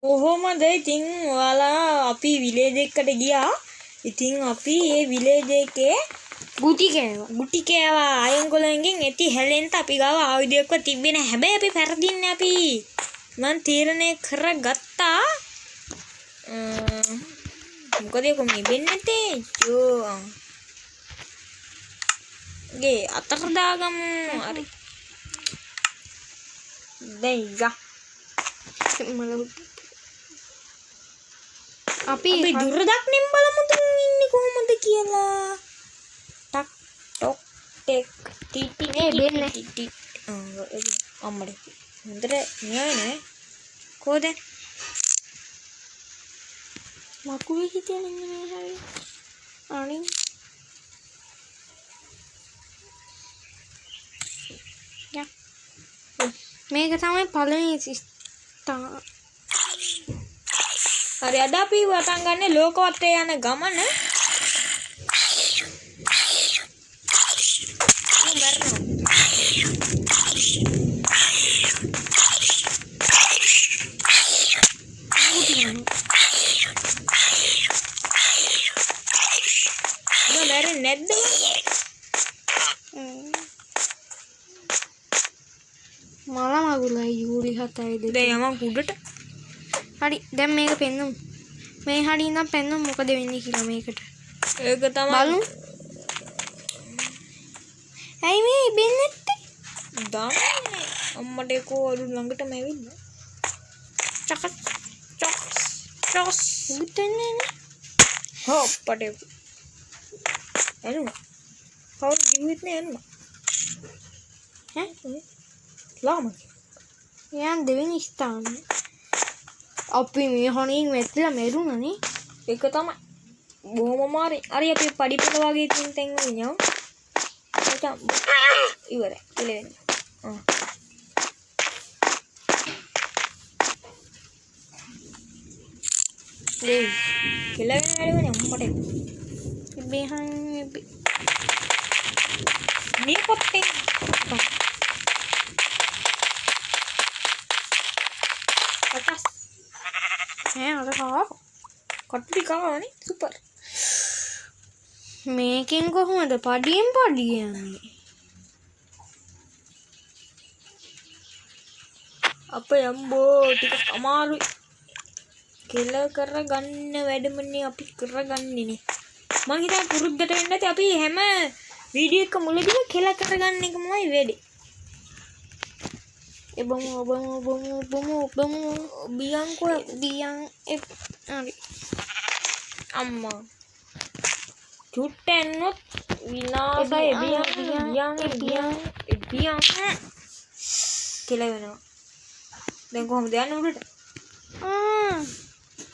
කොහොමද ඉතින් ඔයාලා අපි විලේජ් එකකට ගියා. ඉතින් අපි මේ විලේජ් එකේ ගුටි කෑවා. අයංගොල්ලන්ගෙන් ඇති හැලෙන්න අපි ගාව ආයුධයක්ව තිබ්බේ නැහැ. හැබැයි අපි පෙරදින්නේ අපි. මං තීරණය කරගත්තා. මොකද ඒක මේ වෙන්නේ නැත්තේ. යෝ. ගේ අතර දාගමු. හරි. දෙයිගා. අපි දුරදක්නෙන් බලමු ඉන්නේ කොහොමද කියලා. ටක් ටොක් ටෙක් ටිටි නේ ටිටි අම්මඩ හොඳට නියනේ කොහෙද මකුවේ හිටියන ඉන්නේ හරි අනින් යා මේක තමයි පළවෙනි හරි අද අපි වටන් ගන්න ලෝකවත්තේ යන ගමන නැද්ද මල මගුලයි යූරි 7යි දෙක යම කුඩට හරි දැන් මේක පෙන්නමු මේ හරිය ඉඳන් පෙන්නමු මොකද වෙන්නේ කියලා මේකට ඒක තමයි බලමු ඇයි මේ බෙන්නේ නැත්තේ දාන්නේ අම්මට ඒකෝ අලු ළඟටම ඇවිල්ලා චකස් චොස් උත්තන්නේ නේ හොප්පට එනවා කවුරු දිවෙත් නේ එනවා ඈ ලාම යන් දෙවෙනි ස්ථානේ අපි මේ හොනින් වැටලා මෙරුණනේ ඒක තමයි බොහොම මාරේ හරි අපි පඩිපොළ වගේ තින් තෙන් වෙනවා ඒක ඉවරයි ඉලෙවෙන්න ලේ කෙලගෙන වැඩවනේ අම්මට බෙහන් මේ පොත්තේ අටස් අර කාව කට්ටි කාවනේ සුපර් මේකෙන් කොහොමද පඩියෙන් පඩිය යන්නේ අපේ අම්බෝ ටික අමාරුයි කෙල කරගන්න වැඩමනේ අපි කරගන්නේ නේ මං හිතා පුරුද්දට වෙන්න ඇති අපි හැම වීඩියෝ එක මුලදීම කෙල කරගන්න එකමයි වෙන්නේ බොමු බියන් කො බියන් හරි අම්මා චුට්ටෙන්නොත් විනාසයි බියන් කෙල වෙනවා දැන් කොහොමද යන්නේ උඩට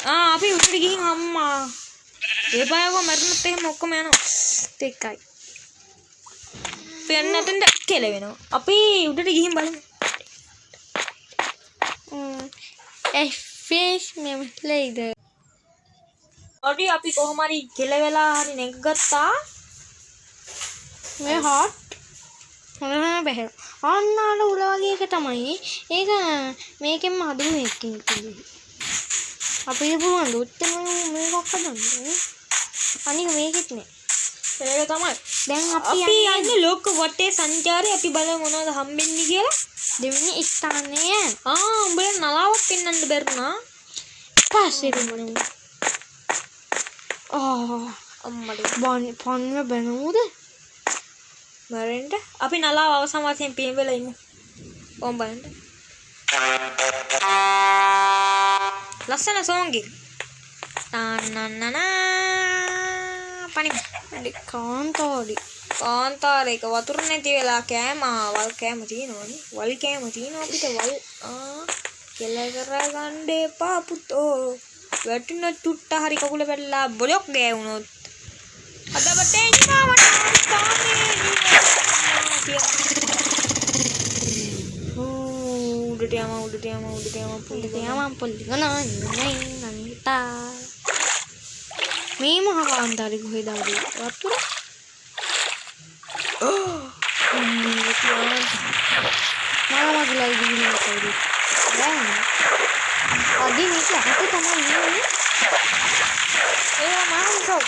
අපි උඩට ගිහින් අම්මා ඒ බයව මරනත් එහෙම ඔක්කොම යනවා දෙකයි පෙන්නතෙන්ද කෙල වෙනවා අපි උඩට ගිහින් බලමු ෆිෂ් මෙම ලේද ඔඩි අපි කොහොම හරි කෙල වෙලා හරි නැගගත්තා මේ හොට් හොඳම බැහැ අන්නාල උල වගේ එක තමයි ඒක මේකෙන්ම හදමු එකකින් අපිට පුළුවන් දුත්තම මේකක් හදන්න අනික මේකෙත් නෑ ඒක තමයි දැන් අපි යන්නේ ලෝක වටේ සංචාරය අපි බලමු මොනවද හම්බෙන්නේ කියලා දෙවෙනි ස්ථානය උඹලා නලාවක් පෙන්වන්න බැරුණා පස්සේ දෙමු අම්මඩේ පන්න බැනුද මරෙන්ට අපි නලාව අවසන් වශයෙන් පේවෙලා ඉමු ඕම් බලන්න ලස්සන සෝංගි නානනනා පනි කාන්තාරයක වතුර නැති වෙලා කෑම වල් කෑම තියෙනවනේ වල් කෑම තියෙනවා අපිට වල් කෙල කරගන්න එපා පුතෝ වැටුන චුට්ට හරි කකුල පැටලලා බොලොක් ගෑවුනොත් අදබට එන්නවට උඩට යම පොල්ලි නනිතා මේ මහා කාන්තාරේ කොහෙද ආවේ වතුර මම මගලයි දිනේ කවුද දැන් අදි මේක ඇහැට තමයි ඉන්නේ. ඒ මාන්සෝ.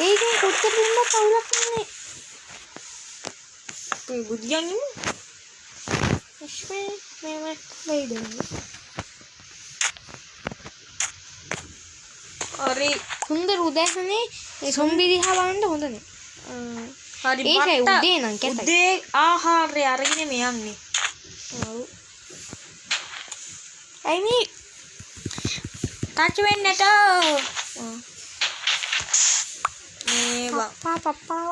ඒකෙන් කොච්චර දුන්නත් අවුලක් නෑ. ඒ බුද්ධියන් ඉන්නේ. ඉස්මේ මේ වෙයිදන්නේ. හරි හොඳ උදෑසනේ ඒ සොම්බි දිහා බලන්න හොඳ නේ. හරි ඒකයි උදේ නම් කැතයි. උදේ ආහාරය අරගෙන මේ යන්නේ. ඔව්. අයි මේ ටච් වෙන්නට. මේවා පප්පා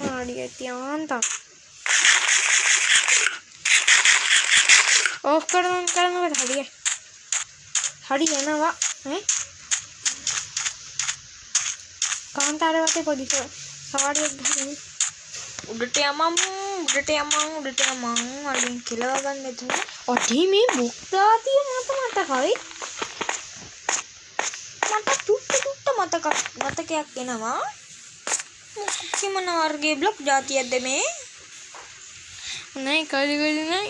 ආඩිය තියාන්තා. ඕෆ් කරනකොට හරිය. හරි යනවා ඈ. කාන්තාර වටේ පොඩි සවාරියක් ගහගෙන උඩට යමන් අලින් කෙලව ගන්න එතන. ඔටි මේ බුක්තා තියෙන මතකයි. මට තුට්ට මතකයක් එනවා. කිමන වර්ගයේ බ්ලොක් જાතියක්ද මේ? නෑ කඩි නෑ.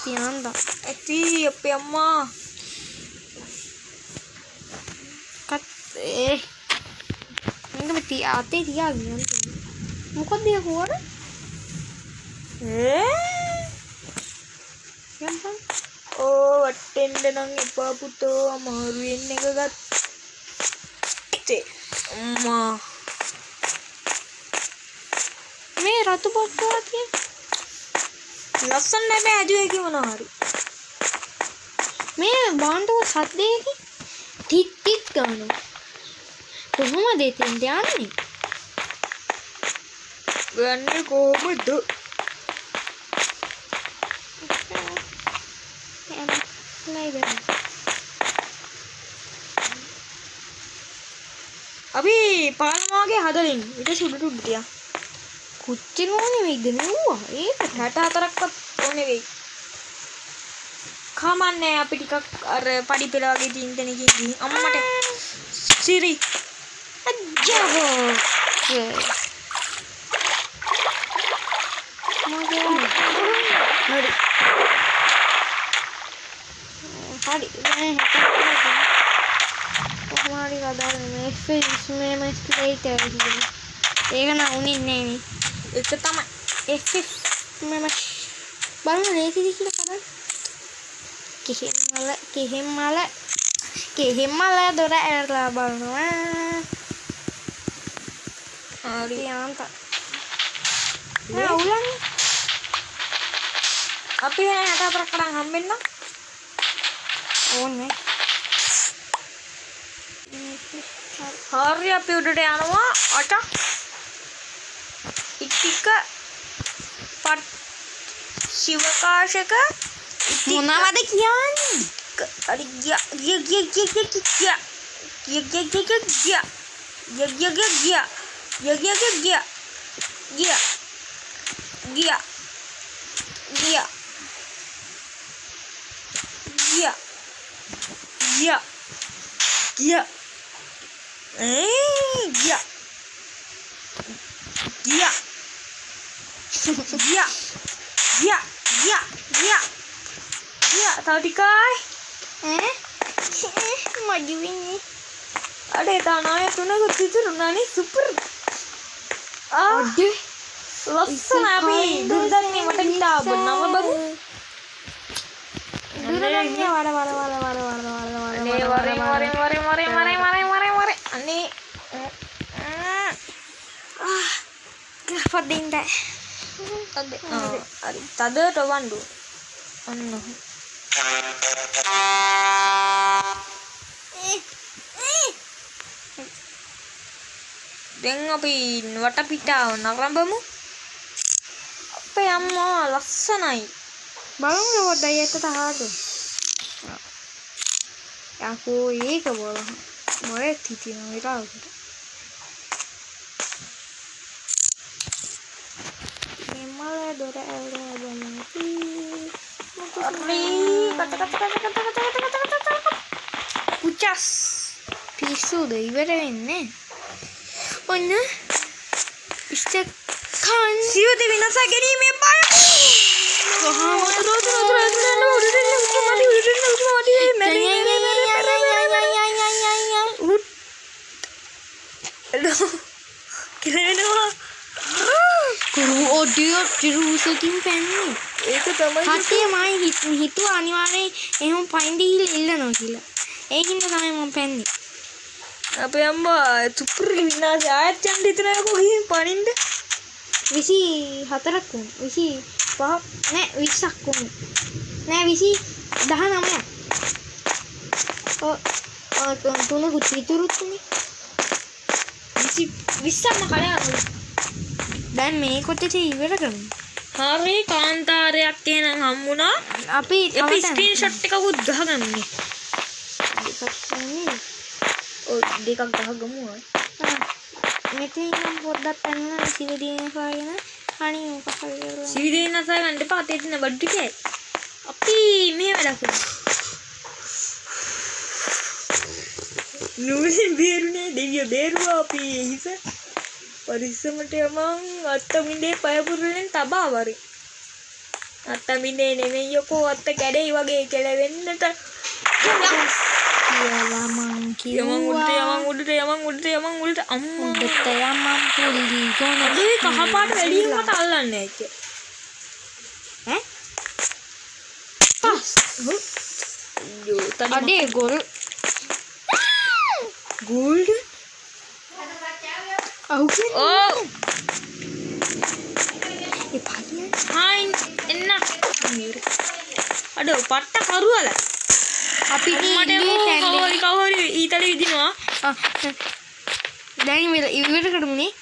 තියන්දා. ඇති අපේ අම්මා. කත් මට අතේ තියාගෙන මොකක්ද මේ හොර? යම්පන් ඕ වටෙන්ද නම් එපා පුතෝ අමාරුවෙන් එක ගත්තේ. අම්මා මේ රතු බොක්කවා තියෙන ලස්සන නැබේ ඇදුවේ කිවනවා හරි. මේ බාන්ඩුව සද්දේකි ටික් ටික් ගන්නවා. කොහොමද එතෙන්ට යන්නේ? ගන්නේ කොහොමද? අපි පාලමාගේ හදලින් ඊට සුඩු ටික කොච්චර ඕනේ වෙයිද නෙවුවා ඒක 64ක්වත් ඕනේ වෙයි. කමන්නේ අපි ටිකක් අර පඩි පෙළ වගේ තින් තැනකින් ගිහින් අම්මට සිරි අජ්ජෝ හරි කොහොමරි කදාගෙන මේ ෆිල්ම්ස් මේම ස්ලේටර් කියන ඒක නම් උනින්නේ නේ ඒක තමයි F5 මේම බලන්න ලේසිද කියලා කඩන්න කෙහෙම්මල දොර ඇරලා බලනවා. හරි යාන්තා අවුලන්නේ අපි 64ක් කරන් හම්බෙන්න ඕනේ. හරි අපි උඩට යනවා අට ටික පත් ශිවකාශක මොනවද කියන්නේ? හරි tahu dikai maju ini ada tanahnya tuh naga tidur nani super aduh langsung api durdan nih mata kita benar baru durdannya wara ani kenapa dinda tadi ada wandu ano දැන් අපි වටපිටාව නරඹමු. අපේ අම්මා ලස්සනයි. බලමු පොඩ්ඩයි එතට හාදු. යකෝ ඒක බලන්න. මොලේ තිතින විතරකට. මෙමල දොර ඇරලා බලමු. පුචස් පිස්සුද ඉවර වෙන්නේ? ඔන්න ඉස්තර කන් සියුද විනාශ ගැනීමේ බය. කෙලවෙනවා. කුරු ඔඩියෝ ජිරුසකින් පැන්නේ. ඒක තමයි කට්ටිය මයි හිතුවා අනිවාර්යෙන් එහෙම පයින් දීලා ඉල්ලනවා කියලා. ඒකින්ද තමයි මම පැන්නේ. අපේ අම්මා සුපුරි විනාශ ආයත් යන්න හිතනවා කොහේ පනින්ද? 24ක් වුණා. 25 නෑ 20ක් වුණා. නෑ 19ක්. තුනකුත් ඉතුරුත් නේ. 20ක්ම කඩනවා. දැන් මේ කොටේ ඉවර කරමු. හරි කාන්තාරයක් එහෙනම් හම්බුණා. අපි අපි ස්ක්‍රීන්ෂොට් එකකුත් ගහගන්නේ. දෙකක් ගහගමු. මෙතන ඉන්න පොඩ්ඩක් පැනලා සිවිදීන හොයන අනේ මොකක් හරි කරලා සිවිදීන නැසයි ගන්න එපා. අතේ තියෙන බඩු ටිකයි. අපි මේ වැඩ කරමු. නූලින් බේරුනේ දෙවියෝ බේරුවා අපි හිස පරිස්සමට යමන් අත්තමින්දේ පය පුරලෙන් තබා වරි. අත්තමින්දේ නෙමෙයි යකෝ අත්ත කැඩේ වගේ කෙලවෙන්නට. කියලා මං කිව්වා යමන් උඩට අම්මා උඩට යමන් පුලි ගොන මේ කහපාට වැඩියෙන් මට අල්ලන්නේ ඇච්ච. ඈ පස් යෝ තඩි අඩේ ගොල් ගෝල්ඩ් අවුකේ ඕ ඒ පාලිය හායින් එන්න අඩෝ පට්ට කරුවල අපි මට කවරි ඊතලේ විදිනවා. දැන් ඉවර කරමුනේ